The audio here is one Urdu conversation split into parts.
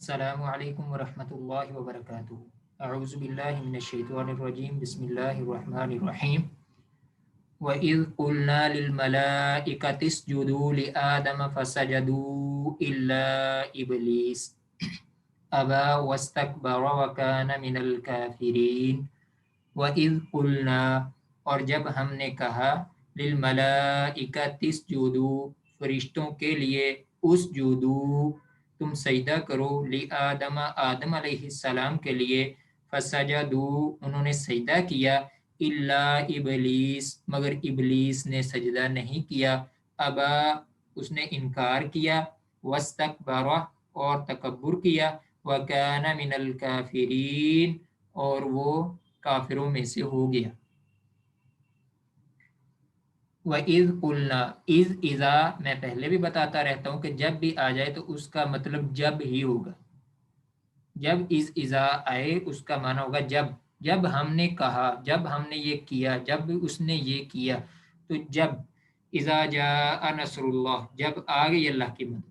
السلام علیکم ورحمۃ اللہ وبرکاتہ۔ اعوذ باللہ من الشیطان الرجیم، بسم اللہ الرحمن الرحیم۔ وَإِذْ قُلْنَا لِلْمَلَائِكَةِ اسْجُدُوا لِآدَمَ فَسَجَدُوا إِلَّا إِبْلِيسَ أَبَى وَاسْتَكْبَرَ وَكَانَ مِنَ الْكَافِرِينَ۔ وَإِذْ قُلْنَا، اور جب ہم نے کہا، لِلْمَلَائِكَةِ اسْجُدُوا، فرشتوں کے لیے، اسجدوا، تم سجدہ کرو، لآدم، آدم علیہ السلام کے لیے، فسجدوا، انہوں نے سجدہ کیا، الا ابلیس، مگر ابلیس نے سجدہ نہیں کیا، ابا، اس نے انکار کیا، واستکبر، اور تکبر کیا، وکان من الکافرین، اور وہ کافروں میں سے ہو گیا۔ وَإِذْ قُلْنَا، اذ، اذا میں پہلے بھی بتاتا رہتا ہوں کہ جب بھی آ جائے تو اس کا مطلب جب ہی ہوگا۔ جب از، اذا آئے اس کا معنی ہوگا جب۔ جب ہم نے کہا، جب ہم نے یہ کیا، جب اس نے یہ کیا، تو جب، اذا جاء نصر اللہ، جب آ گئی اللہ کی مدد۔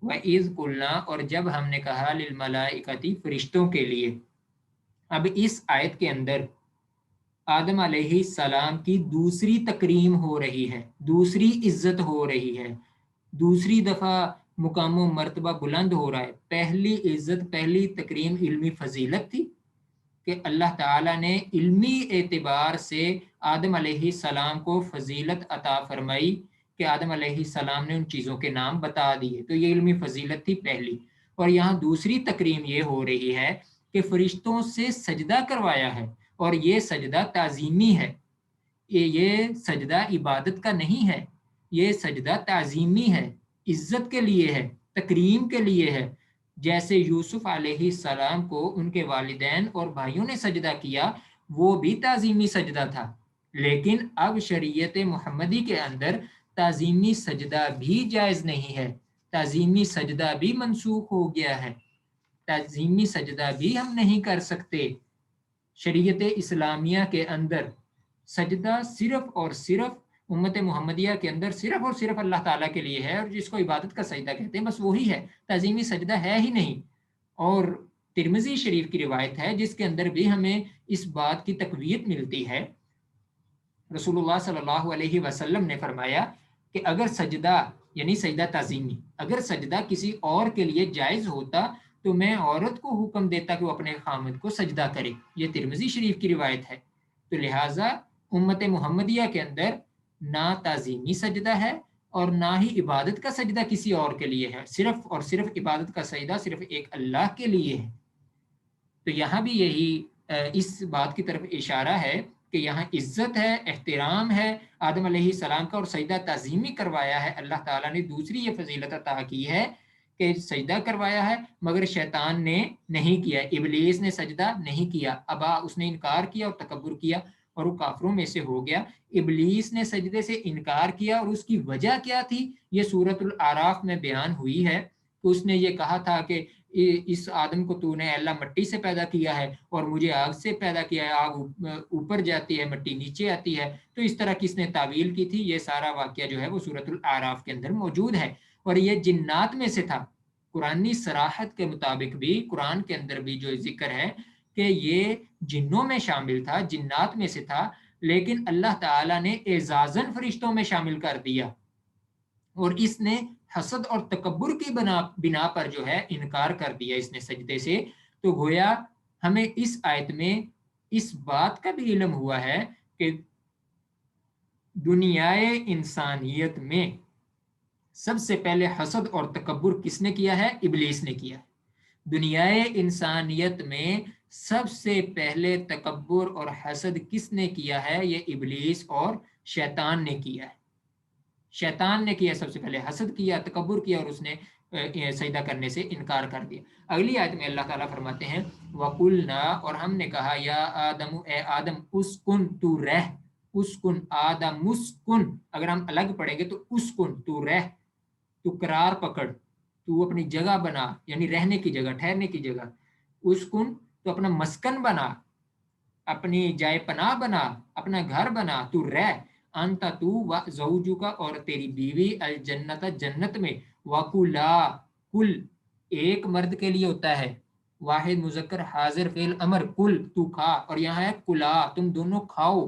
وَإِذْ قُلْنَا، اور جب ہم نے کہا، للملائکتی، فرشتوں کے لیے۔ اب اس آیت کے اندر آدم علیہ السلام کی دوسری تکریم ہو رہی ہے، دوسری عزت ہو رہی ہے، دوسری دفعہ مقام و مرتبہ بلند ہو رہا ہے۔ پہلی عزت، پہلی تکریم علمی فضیلت تھی کہ اللہ تعالیٰ نے علمی اعتبار سے آدم علیہ السلام کو فضیلت عطا فرمائی کہ آدم علیہ السلام نے ان چیزوں کے نام بتا دیے، تو یہ علمی فضیلت تھی پہلی۔ اور یہاں دوسری تکریم یہ ہو رہی ہے کہ فرشتوں سے سجدہ کروایا ہے، اور یہ سجدہ تعظیمی ہے، یہ سجدہ عبادت کا نہیں ہے، یہ سجدہ تعظیمی ہے، عزت کے لیے ہے، تکریم کے لیے ہے۔ جیسے یوسف علیہ السلام کو ان کے والدین اور بھائیوں نے سجدہ کیا، وہ بھی تعظیمی سجدہ تھا، لیکن اب شریعت محمدی کے اندر تعظیمی سجدہ بھی جائز نہیں ہے، تعظیمی سجدہ بھی منسوخ ہو گیا ہے، تعظیمی سجدہ بھی ہم نہیں کر سکتے۔ شریعت اسلامیہ کے اندر سجدہ صرف اور صرف امت محمدیہ کے اندر صرف اور صرف اللہ تعالیٰ کے لیے ہے، اور جس کو عبادت کا سجدہ کہتے ہیں بس وہی ہے، تعظیمی سجدہ ہے ہی نہیں۔ اور ترمذی شریف کی روایت ہے جس کے اندر بھی ہمیں اس بات کی تقویت ملتی ہے، رسول اللہ صلی اللہ علیہ وسلم نے فرمایا کہ اگر سجدہ، یعنی سجدہ تعظیمی، اگر سجدہ کسی اور کے لیے جائز ہوتا تو میں عورت کو حکم دیتا کہ وہ اپنے خامد کو سجدہ کرے، یہ ترمذی شریف کی روایت ہے۔ تو لہٰذا امت محمدیہ کے اندر نہ تعظیمی سجدہ ہے اور نہ ہی عبادت کا سجدہ کسی اور کے لیے ہے، صرف اور صرف عبادت کا سجدہ صرف ایک اللہ کے لیے ہے۔ تو یہاں بھی یہی اس بات کی طرف اشارہ ہے کہ یہاں عزت ہے، احترام ہے آدم علیہ السلام کا، اور سجدہ تعظیمی کروایا ہے۔ اللہ تعالیٰ نے دوسری یہ فضیلت عطا کی ہے کہ سجدہ کروایا ہے، مگر شیطان نے نہیں کیا، ابلیس نے سجدہ نہیں کیا، ابا، اس نے انکار کیا اور تکبر کیا، اور وہ کافروں میں سے ہو گیا۔ ابلیس نے سجدے سے انکار کیا، اور اس کی وجہ کیا تھی یہ سورۃ الاعراف میں بیان ہوئی ہے۔ تو اس نے یہ کہا تھا کہ اس آدم کو تو نے اللہ مٹی سے پیدا کیا ہے اور مجھے آگ سے پیدا کیا ہے، آگ اوپر جاتی ہے، مٹی نیچے آتی ہے، تو اس طرح کس نے تعویل کی تھی، یہ سارا واقعہ جو ہے وہ سورۃ الاعراف کے اندر موجود ہے، اور یہ جنات میں سے تھا۔ قرآنی صراحت کے مطابق بھی، قرآن کے اندر بھی جو ذکر ہے کہ یہ جنوں میں شامل تھا، جنات میں سے تھا، لیکن اللہ تعالیٰ نے اعزازاً فرشتوں میں شامل کر دیا، اور اس نے حسد اور تکبر کی بنا پر جو ہے انکار کر دیا اس نے سجدے سے۔ تو گویا ہمیں اس آیت میں اس بات کا بھی علم ہوا ہے کہ دنیائے انسانیت میں سب سے پہلے حسد اور تکبر کس نے کیا ہے؟ ابلیس نے کیا ہے۔ دنیائے انسانیت میں سب سے پہلے تکبر اور حسد کس نے کیا ہے؟ یہ ابلیس اور شیطان نے کیا ہے۔ شیطان نے کیا، سب سے پہلے حسد کیا، تکبر کیا، اور اس نے سجدہ کرنے سے انکار کر دیا۔ اگلی آیت میں اللہ تعالیٰ فرماتے ہیں وَقُلْنَا، اور ہم نے کہا، یا آدم، اے آدم، اسکن، تو رہ، اسکن، آدم اسکن، اگر ہم الگ پڑھیں گے تو اسکن، تو رہ، تو قرار پکڑ، تو اپنی جگہ بنا، یعنی رہنے کی جگہ، ٹھہرنے کی جگہ، اسکن تو اپنا مسکن بنا، اپنی جائے پناہ بنا، اپنا گھر بنا، تو رہ، انت، تو، و زوجو کا، اور تیری بیوی، الجنت، جنت میں، وکلا، کل، ایک مرد کے لیے ہوتا ہے، واحد مذکر حاضر فعل امر کل تو کھا، اور یہاں ہے کلا تم دونوں کھاؤ،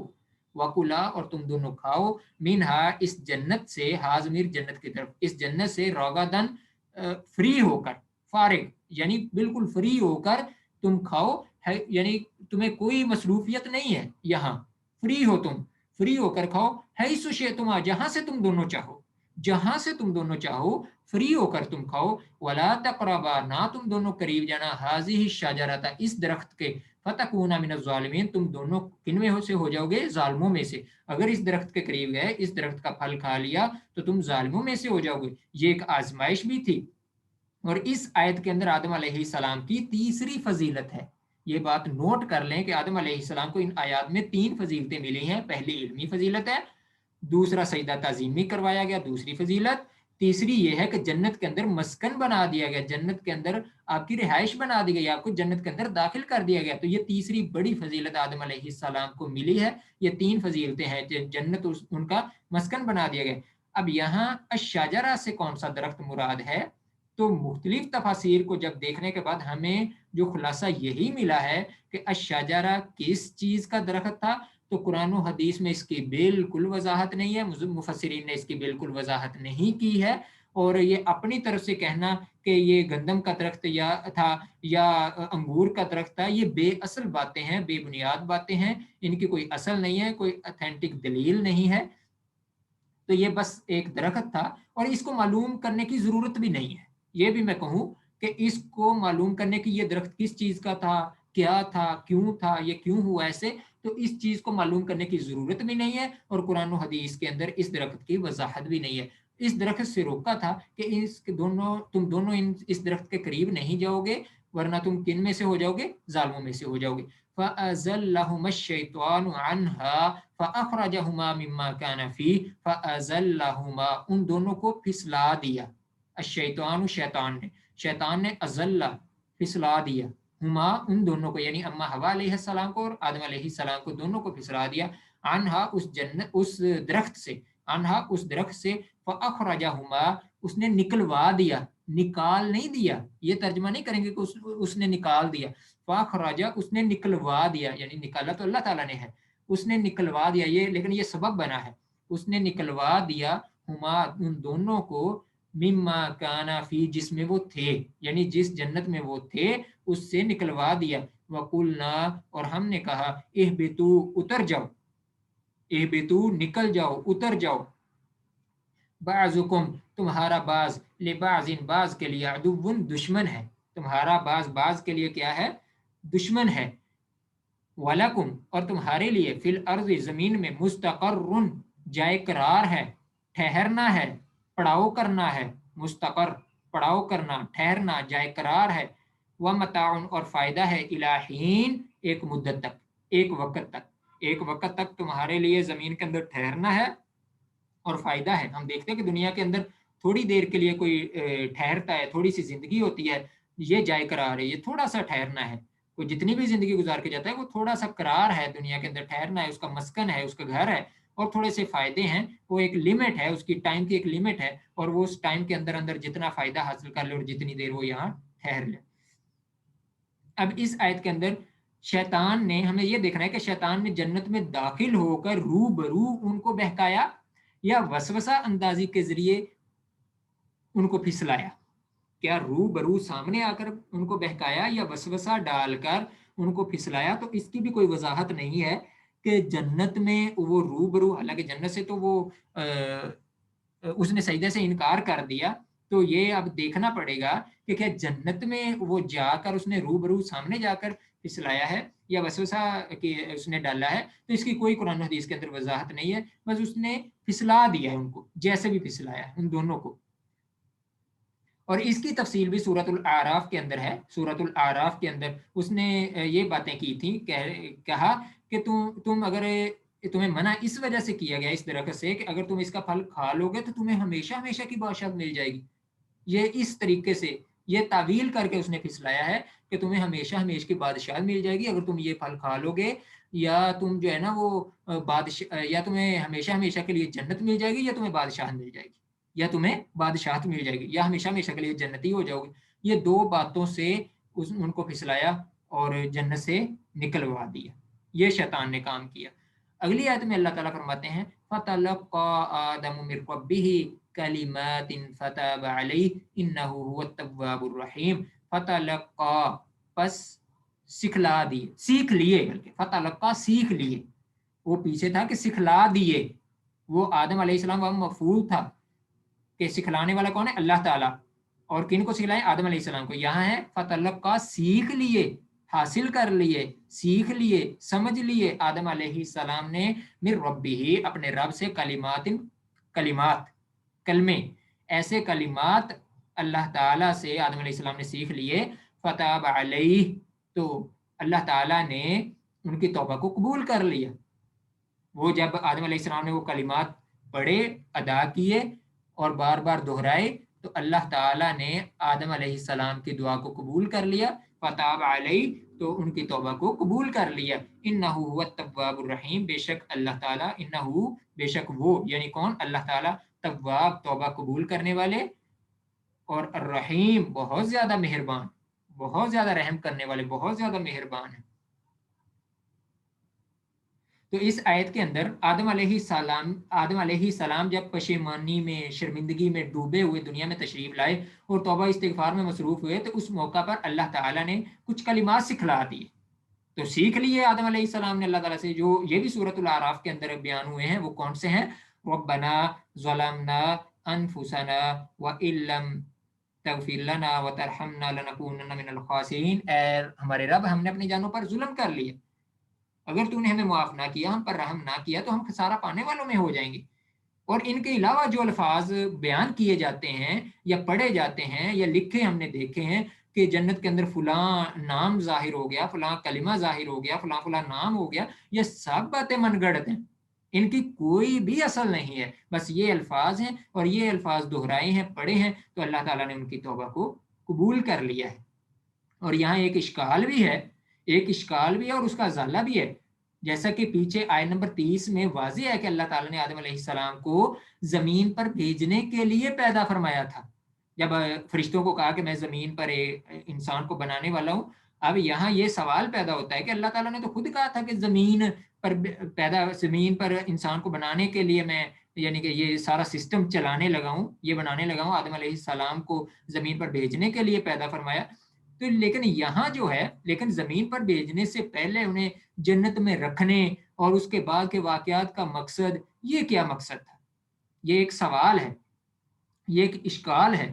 وکلا اور تم دونوں کھاؤ، منہا اس جنت سے، حاضمیر جنت کی طرف، اس جنت سے روغدن فری ہو کر، فارغ یعنی بالکل فری ہو کر تم کھاؤ، یعنی تمہیں کوئی مصروفیت نہیں ہے، یہاں فری ہو، تم فری ہو کر کھاؤ، حیث شئتما جہاں سے تم دونوں چاہو، جہاں سے تم دونوں چاہو فری ہو کر تم کھاؤ، ولا تقربا نہ تم دونوں قریب جانا، حاضی الشجرۃ اس درخت کے، فتکونا من الظالمین تم دونوں کن میں سے ہو جاؤ گے، ظالموں میں سے، اگر اس درخت کے قریب گئے، اس درخت کا پھل کھا لیا تو تم ظالموں میں سے ہو جاؤ گے۔ یہ ایک آزمائش بھی تھی، اور اس آیت کے اندر آدم علیہ السلام کی تیسری فضیلت ہے۔ یہ بات نوٹ کر لیں کہ آدم علیہ السلام کو ان آیات میں 3 فضیلتیں ملی ہیں، پہلی علمی فضیلت ہے، دوسرا سجدہ تعظیمی کروایا گیا، دوسری فضیلت، تیسری یہ ہے کہ جنت کے اندر مسکن بنا دیا گیا، جنت کے اندر آپ کی رہائش بنا دی گئی، آپ کو جنت کے اندر داخل کر دیا گیا، تو یہ تیسری بڑی فضیلت آدم علیہ السلام کو ملی ہے۔ یہ 3 فضیلتیں ہیں، جنت ان کا مسکن بنا دیا گیا۔ اب یہاں الشجرہ سے کون سا درخت مراد ہے؟ تو مختلف تفاسیر کو جب دیکھنے کے بعد ہمیں جو خلاصہ یہی ملا ہے کہ الشجرہ کس چیز کا درخت تھا، تو قرآن و حدیث میں اس کی بالکل وضاحت نہیں ہے، مفسرین نے اس کی بالکل وضاحت نہیں کی ہے، اور یہ اپنی طرف سے کہنا کہ یہ گندم کا درخت یا تھا یا انگور کا درخت تھا، یہ بے اصل باتیں ہیں، بے بنیاد باتیں ہیں، ان کی کوئی اصل نہیں ہے، کوئی اتھینٹک دلیل نہیں ہے۔ تو یہ بس ایک درخت تھا، اور اس کو معلوم کرنے کی ضرورت بھی نہیں ہے، یہ بھی میں کہوں کہ اس کو معلوم کرنے کی یہ درخت کس چیز کا تھا، کیا تھا، کیوں تھا، یہ کیوں ہوا ایسے، تو اس چیز کو معلوم کرنے کی ضرورت بھی نہیں ہے، اور قرآن و حدیث کے اندر اس درخت کی وضاحت بھی نہیں ہے۔ اس درخت سے روکا تھا کہ تم دونوں اس درخت کے قریب نہیں جاؤ گے، ورنہ تم کن میں سے ہو جاؤ گے، ظالموں میں سے ہو جاؤ گے۔ فَأَزَلَّهُمَا الشَّيْطَانُ عَنْهَا فَأَخْرَجَهُمَا مِمَّا كَانَ فِيهِ فَأَزَلَّهُمَا ان دونوں کو پھسلا دیا، الشیطان شیطان نے ازلہ پھسلا دیا، ہما ان دونوں کو یعنی اما حوا علیہ السلام کو اور آدم علیہ السلام کو، دونوں کو پھسلا دیا، عنہا اس درخت سے، عنہا اس درخت سے، فاخرجہما اس نے نکلوا دیا، نکال نہیں دیا، یہ ترجمہ نہیں کریں گے کہ اس نے نکال دیا، فاخرجہ اس نے نکلوا دیا، یعنی نکالا تو اللہ تعالیٰ نے ہے، اس نے نکلوا دیا، یہ لیکن یہ سبب بنا ہے، اس نے نکلوا دیا ہما ان دونوں کو، مما کانا فی جس میں وہ تھے، یعنی جس جنت میں وہ تھے اس سے نکلوا دیا، وقلنا اور ہم نے کہا، اہبتو اتر جاؤ، اہبتو نکل جاؤ، اتر جاؤ، بعضکم تمہارا بعض، لبعض بعض کے لیے، عدو دشمن ہے، تمہارا بعض بعض کے لیے کیا ہے، دشمن ہے، وَلَكُمْ اور تمہارے لیے، فی الارض زمین میں، مستقر جائے قرار ہے، ٹھہرنا ہے، پڑاؤ کرنا ہے، مستقر پڑاؤ کرنا، ٹھہرنا، جائے قرار ہے، وَمَتَاعٌ اور فائدہ ہے، الہین ایک مدت تک، ایک وقت تک، ایک وقت تک تمہارے لیے زمین کے اندر ٹھہرنا ہے اور فائدہ ہے۔ ہم دیکھتے ہیں کہ دنیا کے اندر تھوڑی دیر کے لیے کوئی ٹھہرتا ہے، تھوڑی سی زندگی ہوتی ہے، یہ جائے قرار ہے، یہ تھوڑا سا ٹھہرنا ہے، کوئی جتنی بھی زندگی گزار کے جاتا ہے وہ تھوڑا سا قرار ہے، دنیا کے اندر ٹھہرنا ہے، اس کا مسکن ہے، اس کا گھر ہے، اور تھوڑے سے فائدے ہیں، وہ ایک لمٹ ہے، اس کی ٹائم کی ایک لمٹ ہے، اور وہ اس ٹائم کے اندر اندر جتنا فائدہ حاصل کر لے اور جتنی دیر وہ یہاں ٹھہر لے۔ اب اس آیت کے اندر شیطان نے، ہمیں یہ دیکھنا ہے کہ شیطان نے جنت میں داخل ہو کر روبرو ان کو بہکایا یا وسوسہ اندازی کے ذریعے ان کو پھسلایا، کیا روبرو سامنے آ کر ان کو بہکایا یا وسوسہ ڈال کر ان کو پھسلایا، تو اس کی بھی کوئی وضاحت نہیں ہے کہ جنت میں وہ روبرو، حالانکہ جنت سے تو وہ اس نے سجدے سے انکار کر دیا، تو یہ اب دیکھنا پڑے گا کہ کیا جنت میں وہ جا کر اس نے روبرو سامنے جا کر پھسلایا ہے یا وسوسہ کہ اس نے ڈالا ہے، تو اس کی کوئی قرآن حدیث کے اندر وضاحت نہیں ہے، بس اس نے پھسلا دیا ہے ان کو، جیسے بھی پھسلایا ہے ان دونوں کو۔ اور اس کی تفصیل بھی سورۃ الاعراف کے اندر ہے، سورۃ الاعراف کے اندر اس نے یہ باتیں کی تھیں، کہا کہ تم اگر تمہیں منع اس وجہ سے کیا گیا اس درخت سے کہ اگر تم اس کا پھل کھا لو گے تو تمہیں ہمیشہ ہمیشہ کی بادشاہت مل جائے گی، یہ اس طریقے سے یہ تعویل کر کے اس نے پھسلایا ہے کہ تمہیں ہمیشہ ہمیشہ کی بادشاہت مل جائے گی اگر تم یہ پھل کھا لو گے، یا تم جو ہے نا وہ بادشاہ، یا تمہیں ہمیشہ ہمیشہ کے لیے جنت مل جائے گی یا تمہیں بادشاہت مل جائے گی، یا تمہیں بادشاہت مل جائے گی، یا ہمیشہ ہمیشہ کے لیے جنتی ہو جاؤ گے۔ یہ دو باتوں سے ان کو پھسلایا اور جنت سے نکلوا دیا. یہ شیطان نے کام کیا. اگلی آیت میں اللہ تعالیٰ فرماتے ہیں فَتَلَقَّى آدَمُ مِن رَّبِّهِ كَلِمَاتٍ فَتَابَ عَلَيْهِ إِنَّهُ هُوَ التَّوَّابُ الرَّحِيمُ. فَتَلَقَّى پس سکھلا دیے، سیکھ لیے، بلکہ فتلقا سیکھ لیے. وہ پیچھے تھا کہ سکھلا دیے، وہ آدم علیہ السلام وہ مفعول تھا کہ سکھلانے والا کون ہے؟ اللہ تعالیٰ. اور کن کو سکھلائے؟ آدم علیہ السلام کو. یہاں ہے فتلقا سیکھ لیے، حاصل کر لیے، سیکھ لیے، سمجھ لیے آدم علیہ السلام نے من ربہ اپنے رب سے کلمات کلمے، ایسے کلمات اللہ تعالیٰ سے آدم علیہ السلام نے سیکھ لیے. فتاب علیہ تو اللہ تعالیٰ نے ان کی توبہ کو قبول کر لیا. وہ جب آدم علیہ السلام نے وہ کلمات پڑھے، ادا کیے اور بار بار دہرائے تو اللہ تعالیٰ نے آدم علیہ السلام کی دعا کو قبول کر لیا. فتاب علیہ تو ان کی توبہ کو قبول کر لیا. انہ هو التواب الرحیم، بے شک اللہ تعالیٰ، انہ بے شک وہ، یعنی کون؟ اللہ تعالیٰ، تواب توبہ قبول کرنے والے، اور الرحیم بہت زیادہ مہربان، بہت زیادہ رحم کرنے والے، بہت زیادہ مہربان ہیں. تو اس آیت کے اندر آدم علیہ السلام جب پشیمانی میں، شرمندگی میں ڈوبے ہوئے دنیا میں تشریف لائے اور توبہ استغفار میں مصروف ہوئے تو اس موقع پر اللہ تعالیٰ نے کچھ کلمات سکھلا دیے. تو سیکھ لیے آدم علیہ السلام نے اللہ تعالیٰ سے، جو یہ بھی سورۃ الاعراف کے اندر بیان ہوئے ہیں. وہ کون سے ہیں؟ ربنا ظلمنا انفسنا وان لم تغفر لنا وترحمنا لنکونن من الخاسرین. اے ہمارے رب، ہم نے اپنی جانوں پر ظلم کر لیا، اگر تو نے ہمیں معاف نہ کیا، ہم پر رحم نہ کیا تو ہم خسارہ پانے والوں میں ہو جائیں گے. اور ان کے علاوہ جو الفاظ بیان کیے جاتے ہیں یا پڑھے جاتے ہیں یا لکھے ہم نے دیکھے ہیں کہ جنت کے اندر فلاں نام ظاہر ہو گیا، فلاں کلمہ ظاہر ہو گیا، فلاں فلاں نام ہو گیا، یہ سب باتیں من گڑت ہیں، ان کی کوئی بھی اصل نہیں ہے. بس یہ الفاظ ہیں اور یہ الفاظ دہرائے ہیں، پڑھے ہیں تو اللہ تعالیٰ نے ان کی توبہ کو قبول کر لیا ہے. اور یہاں ایک اشکال بھی ہے، اور اس کا ازالہ بھی ہے. جیسا کہ پیچھے آیت نمبر 30 میں واضح ہے کہ اللہ تعالیٰ نے آدم علیہ السلام کو زمین پر بھیجنے کے لیے پیدا فرمایا تھا. جب فرشتوں کو کہا کہ میں زمین پر انسان کو بنانے والا ہوں، اب یہاں یہ سوال پیدا ہوتا ہے کہ اللہ تعالیٰ نے تو خود کہا تھا کہ زمین پر انسان کو بنانے کے لیے میں، یعنی کہ یہ سارا سسٹم چلانے لگا ہوں، یہ بنانے لگا ہوں، آدم علیہ السلام کو زمین پر بھیجنے کے لیے پیدا فرمایا. تو لیکن یہاں جو ہے، لیکن زمین پر بھیجنے سے پہلے انہیں جنت میں رکھنے اور اس کے بعد کے واقعات کا مقصد، یہ کیا مقصد تھا؟ یہ ایک سوال ہے، یہ ایک اشکال ہے.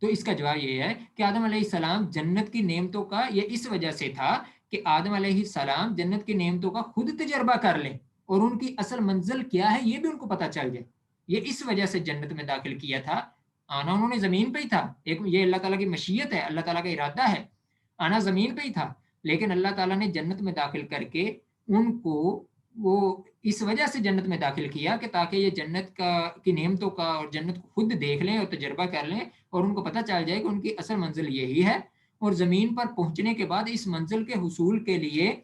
تو اس کا جواب یہ ہے کہ آدم علیہ السلام جنت کی نعمتوں کا، یہ اس وجہ سے تھا کہ آدم علیہ السلام جنت کی نعمتوں کا خود تجربہ کر لیں اور ان کی اصل منزل کیا ہے یہ بھی ان کو پتہ چل جائے. یہ اس وجہ سے جنت میں داخل کیا تھا. آنا انہوں نے زمین پہ ہی تھا، ایک یہ اللہ تعالیٰ کی مشیت ہے، اللہ تعالیٰ کا ارادہ ہے، آنا زمین پہ ہی تھا. لیکن اللہ تعالیٰ نے جنت میں داخل کر کے ان کو وہ اس وجہ سے جنت میں داخل کیا کہ تاکہ یہ جنت کی نعمتوں کا اور جنت کو خود دیکھ لیں اور تجربہ کر لیں اور ان کو پتہ چل جائے کہ ان کی اصل منزل یہی ہے. اور زمین پر پہنچنے کے بعد اس منزل کے حصول کے لیے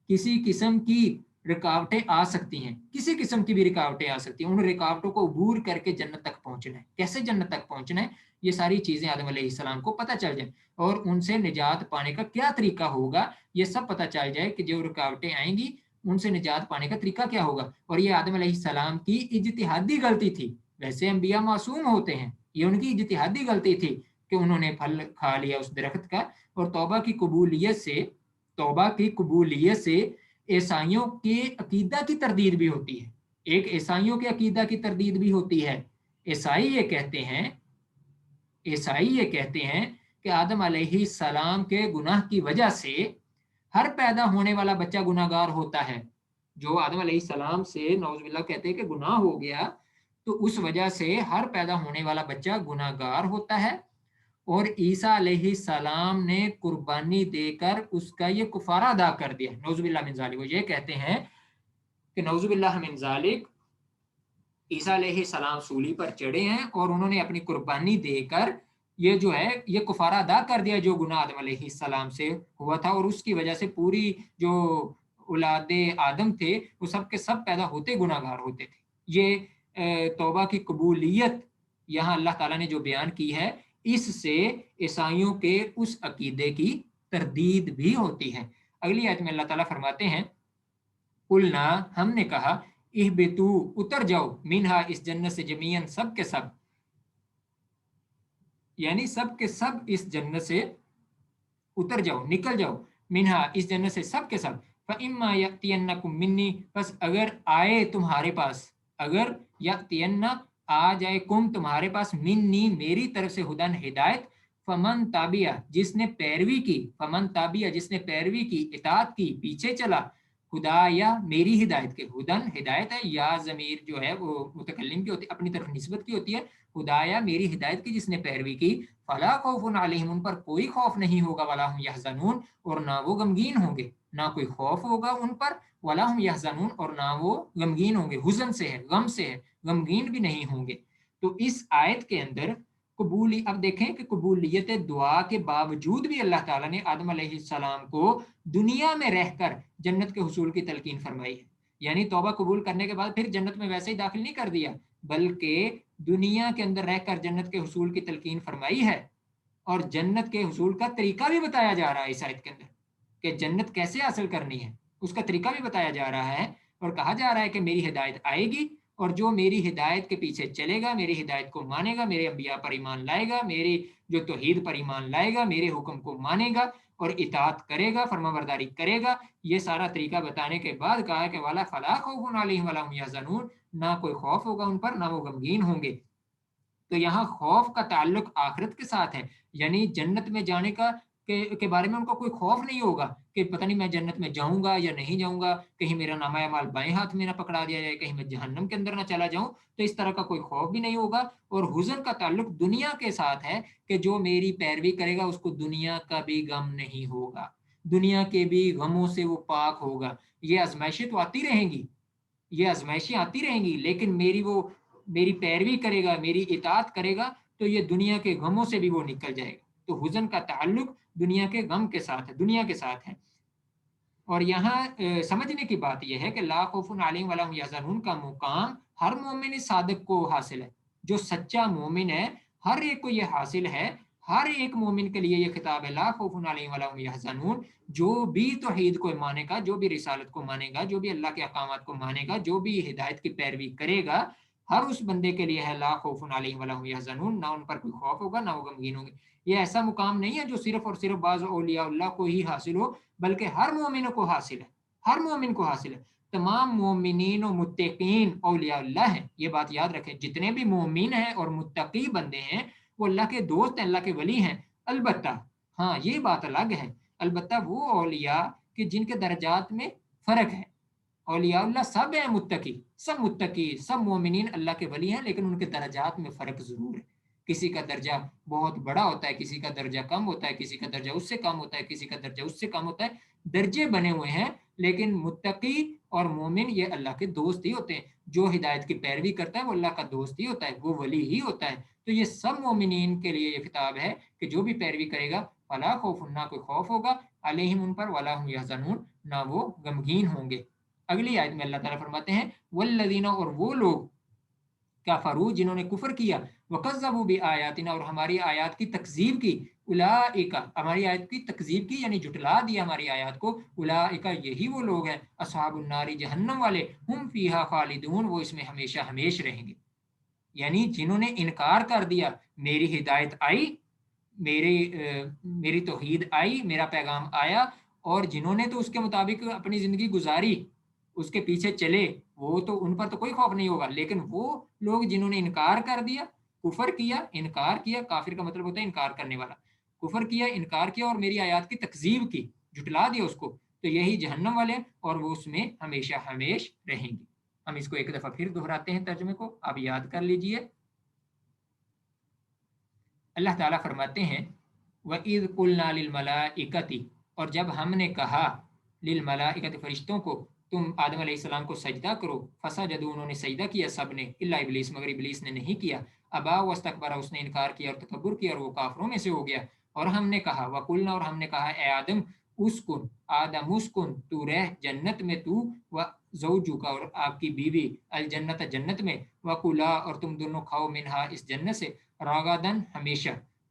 کسی قسم کی رکاوٹیں آ سکتی ہیں، کسی قسم کی بھی رکاوٹیں آ سکتی ہیں. ان رکاوٹوں کو عبور کر کے جنت تک پہنچنا ہے. کیسے جنت تک پہنچنا ہے؟ یہ ساری چیزیں آدم علیہ السلام کو پتہ چل جائیں اور ان سے نجات پانے کا کیا طریقہ ہوگا یہ سب پتہ چل جائے کہ جو رکاوٹیں آئیں گی ان سے نجات پانے کا طریقہ کیا ہوگا. اور یہ آدم علیہ السلام کی اجتہادی غلطی تھی. ویسے انبیاء معصوم ہوتے ہیں، یہ ان کی اجتہادی غلطی تھی کہ انہوں نے پھل کھا لیا اس درخت کا. اور توبہ کی قبولیت سے عیسائیوں کے عقیدہ کی تردید بھی ہوتی ہے. ایک عیسائیوں کے عقیدہ کی تردید بھی ہوتی ہے. عیسائی یہ کہتے ہیں کہ آدم علیہ السلام کے گناہ کی وجہ سے ہر پیدا ہونے والا بچہ گناہ گار ہوتا ہے. جو آدم علیہ السلام سے نعوذ باللہ کہتے ہیں کہ گناہ ہو گیا تو اس وجہ سے ہر پیدا ہونے والا بچہ گناہ گار ہوتا ہے. اور عیسیٰ علیہ السلام نے قربانی دے کر اس کا یہ کفارہ ادا کر دیا. نعوذ باللہ من ذالک. وہ یہ کہتے ہیں کہ نعوذ باللہ من ذالک، عیسیٰ علیہ السلام سولی پر چڑھے ہیں اور انہوں نے اپنی قربانی دے کر یہ جو ہے یہ کفارہ ادا کر دیا جو گناہ آدم علیہ السلام سے ہوا تھا. اور اس کی وجہ سے پوری جو اولاد آدم تھے وہ سب کے سب پیدا ہوتے گناہ گار ہوتے تھے. یہ توبہ کی قبولیت یہاں اللہ تعالیٰ نے جو بیان کی ہے اس سے عیسائیوں کے اس عقیدے کی تردید بھی ہوتی ہے۔ اگلی آیت میں اللہ تعالیٰ فرماتے ہیں قلنا، ہم نے کہا اہبتو، اتر جاؤ، منہا، اس جنت سے، جمیعاً، سب کے سب، یعنی سب کے سب اس جنت سے اتر جاؤ، نکل جاؤ، منہا، اس جنت سے، سب کے سب، فَإِمَّا يَأْتِيَنَّكُم مِّنِّي، بس اگر آئے تمہارے پاس، اگر یأتین آ جائے، کم تمہارے پاس، منی میری طرف سے، ہدن ہدایت، فمن تابعہ جس نے پیروی کی، فمن تابعہ جس نے پیروی کی، اطاعت کی، پیچھے چلا، ہدایا میری ہدایت کے، ہدن ہدایت ہے، یا ضمیر جو ہے وہ متکلم کی ہوتی ہے، اپنی طرف نسبت کی ہوتی ہے، ہدایا میری ہدایت کی جس نے پیروی کی، فلا خوف علیہم، ان پر کوئی خوف نہیں ہوگا، ولا هم یحزنون، اور نہ وہ غمگین ہوں گے، نہ کوئی خوف ہوگا ان پر، ولا هم یحزنون، اور نہ وہ غمگین ہوں گے، حزن سے ہے، غم سے ہے، غمگین بھی نہیں ہوں گے۔ تو اس آیت کے اندر قبولی، اب دیکھیں کہ قبولیت دعا کے باوجود بھی اللہ تعالیٰ نے آدم علیہ السلام کو دنیا میں رہ کر جنت کے حصول کی تلقین فرمائی ہے، یعنی توبہ قبول کرنے کے بعد پھر جنت میں ویسے ہی داخل نہیں کر دیا، بلکہ دنیا کے اندر رہ کر جنت کے حصول کی تلقین فرمائی ہے، اور جنت کے حصول کا طریقہ بھی بتایا جا رہا ہے اس آیت کے اندر، کہ جنت کیسے حاصل کرنی ہے، اس کا طریقہ بھی بتایا جا رہا ہے، اور کہا جا رہا ہے کہ میری ہدایت آئے گی، اور جو میری ہدایت کے پیچھے چلے گا، میری ہدایت کو مانے گا، میرے انبیاء پر ایمان لائے گا، میری جو توحید پر ایمان لائے گا، میرے حکم کو مانے گا اور اطاعت کرے گا، فرما برداری کرے گا، یہ سارا طریقہ بتانے کے بعد کہا کہ والا فلا خوف علیہم ولا هم یحزنون، نہ کوئی خوف ہوگا ان پر، نہ وہ غمگین ہوں گے۔ تو یہاں خوف کا تعلق آخرت کے ساتھ ہے، یعنی جنت میں جانے کا کے بارے میں ان کو کوئی خوف نہیں ہوگا کہ پتہ نہیں میں جنت میں جاؤں گا یا نہیں جاؤں گا، کہیں میرا نامہ اعمال بائیں ہاتھ میں نہ پکڑا دیا جائے، کہیں میں جہنم کے اندر نہ چلا جاؤں، تو اس طرح کا کوئی خوف بھی نہیں ہوگا۔ اور حزن کا تعلق دنیا کے ساتھ ہے کہ جو میری پیروی کرے گا اس کو دنیا کا بھی غم نہیں ہوگا، دنیا کے بھی غموں سے وہ پاک ہوگا۔ یہ آزمائشیں تو آتی رہیں گی، یہ آزمائشیں آتی رہیں گی، لیکن میری پیروی کرے گا، میری اطاعت کرے گا، تو یہ دنیا کے غموں سے بھی وہ نکل جائے گا۔ تو حزن کا تعلق دنیا کے غم کے ساتھ ہے، دنیا کے ساتھ ہے۔ اور یہاں سمجھنے کی بات یہ ہے کہ لا خوف علیہم ولا هم یحزنون کا مقام ہر مومن صادق کو حاصل ہے، جو سچا مومن ہے ہر ایک کو یہ حاصل ہے، ہر ایک مومن کے لیے یہ خطاب ہے، لا خوف علیہم ولا هم یحزنون، جو بھی توحید کو مانے گا، جو بھی رسالت کو مانے گا، جو بھی اللہ کے احکامات کو مانے گا، جو بھی ہدایت کی پیروی کرے گا، ہر اس بندے کے لیے ہے لا خوف علیہم ولا هم یحزنون، نہ ان پر کوئی خوف ہوگا، نہ وہ غمگین ہوں گے۔ یہ ایسا مقام نہیں ہے جو صرف اور صرف بعض اولیاء اللہ کو ہی حاصل ہو، بلکہ ہر مومن کو حاصل ہے، ہر مومن کو حاصل ہے۔ تمام مومنین و متقین اولیاء اللہ ہیں، یہ بات یاد رکھیں، جتنے بھی مومن ہیں اور متقی بندے ہیں وہ اللہ کے دوست ہیں، اللہ کے ولی ہیں۔ البتہ ہاں یہ بات الگ ہے، البتہ وہ اولیاء کہ جن کے درجات میں فرق ہے، اولیاء اللہ سب ہیں متقی، سب مومنین اللہ کے ولی ہیں، لیکن ان کے درجات میں فرق ضرور ہے، کسی کا درجہ بہت بڑا ہوتا ہے، کسی کا درجہ کم ہوتا ہے، کسی کا درجہ اس سے کم ہوتا ہے، کسی کا درجہ اس سے کم ہوتا ہے، درجے بنے ہوئے ہیں، لیکن متقی اور مومن یہ اللہ کے دوست ہی ہوتے ہیں، جو ہدایت کی پیروی کرتا ہے وہ اللہ کا دوست ہی ہوتا ہے، وہ ولی ہی ہوتا ہے۔ تو یہ سب مومنین کے لیے یہ خطاب ہے کہ جو بھی پیروی کرے گا، فلا خوف، نہ کوئی خوف ہوگا، علیہم ان پر، ولا هم یحزنون، نہ وہ غمگین ہوں گے۔ اگلی آیت میں اللہ تعالیٰ فرماتے ہیں والذین، اور وہ لوگ، کفروا جنہوں نے کفر کیا، وکذبوا بآیاتنا، اور ہماری آیات کی تکذیب کی، اولئک ہماری آیت کی تکذیب کی یعنی جھٹلا دیا ہماری آیات کو، اولئک یہی وہ لوگ ہیں، اصحاب النار جہنم والے، ہم فیہا خالدون، وہ اس میں ہمیشہ ہمیش رہیں گے۔ یعنی جنہوں نے انکار کر دیا، میری ہدایت آئی، میری توحید آئی، میرا پیغام آیا، اور جنہوں نے تو اس کے مطابق اپنی زندگی گزاری، اس کے پیچھے چلے، وہ تو ان پر تو کوئی خوف نہیں ہوگا، لیکن وہ لوگ جنہوں نے انکار کر دیا، کفر کیا، انکار کیا، کافر کا مطلب ہوتا ہے انکار کرنے والا، کفر کیا، انکار کیا، اور میری آیات کی تکذیب کی، جھٹلا دیا اس کو، تو یہی جہنم والے، اور وہ اس میں ہمیشہ ہمیش رہیں گے۔ ہم اس کو ایک دفعہ پھر دہراتے ہیں ترجمے کو، آپ یاد کر لیجئے۔ اللہ تعالیٰ فرماتے ہیں وَإِذْ قُلْنَا لِلْمَلَائِكَةِ، اور جب ہم نے کہا للملائکۃ فرشتوں کو، تم آدم علیہ السلام کو سجدہ کرو، فسجدوا انہوں نے سجدہ کیا سب نے، الا ابلیس مگر ابلیس نے نہیں کیا، ابا واستکبر اس نے انکار کیا اور تکبر کیا اور وہ کافروں میں سے ہو گیا۔ اور ہم نے کہا وقلنا، اور ہم نے کہا اے آدم اسکن، آدم اسکن، تو رہ جنت میں، تو و زوجک اور آپ کی بیوی، الجنت جنت میں، وکلا اور تم دونوں کھاؤ، منہا اس جنت سے، راغدن ہمیشہ،